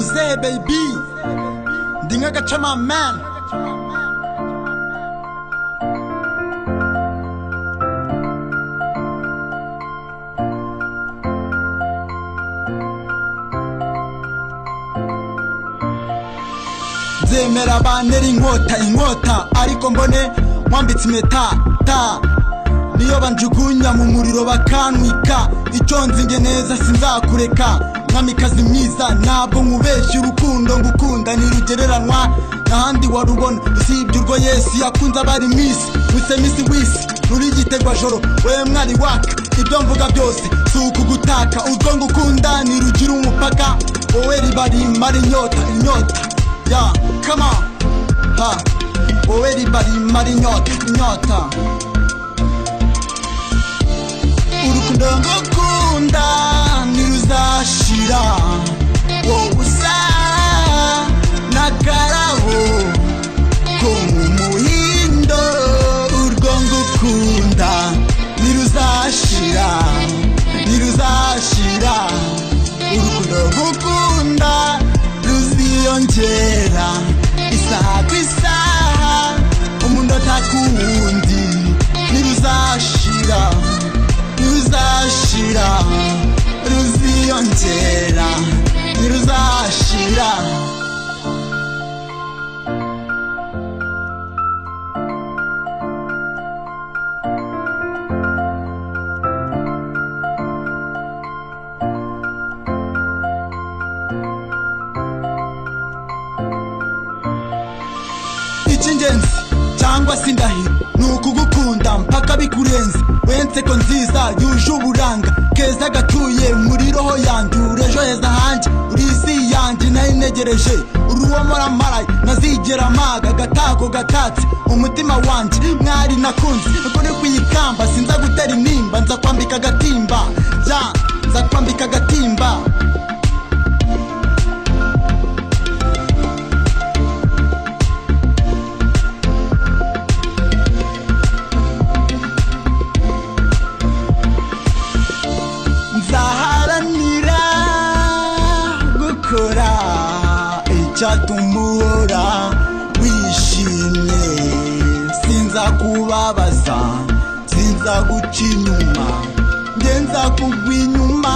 Muze baby Dinga Gachama man Zemera banera inkota ariko mbone mwambitse impeta niyo banjugunya mu muriro bakantwika icyo nzinge neza sinzakureka mwamikazi mwiza ntabwo nkubeshya urukundo ngukunda nirugereranwa n'ahandi warubona usibye urwo Yesu yakunze abari mwisi wisi ruri gitegwa joro we mwari waka ibyo mvuga byose si ukugutaka urwo ngukunda nirugira umupaka wowe ribari mara inyota yeah, come on, ha, wowe ribari mara inyota urukundo ngukunda ntiruzashira wowe usa n'akarabo ko mu muhindo urwo ngukunda ntiruzashira urukundo ngukunda ruziyongera isaha ku isaha umunota ku wundi ntiruzashira ruziyongera ntiruzashira icy'ingenzi cyangwa se indahiro ni ukugukunda mpaka bikurenze wenseko nziza yuje uburanga keza gatuye muri roho yanjye urejo heza hanjye uri isi yanjye nari negereje uri uwo maraye nazigera maga gatako gatatse umutima wanjye mwari nakunze ukuri kwiyikamba sinza gutera intimba nza kwambika agatimba nzaharanira gukora icyatumuhora wishimye sinza kubabaza sinza guca inyuma ngenza kugwa inyuma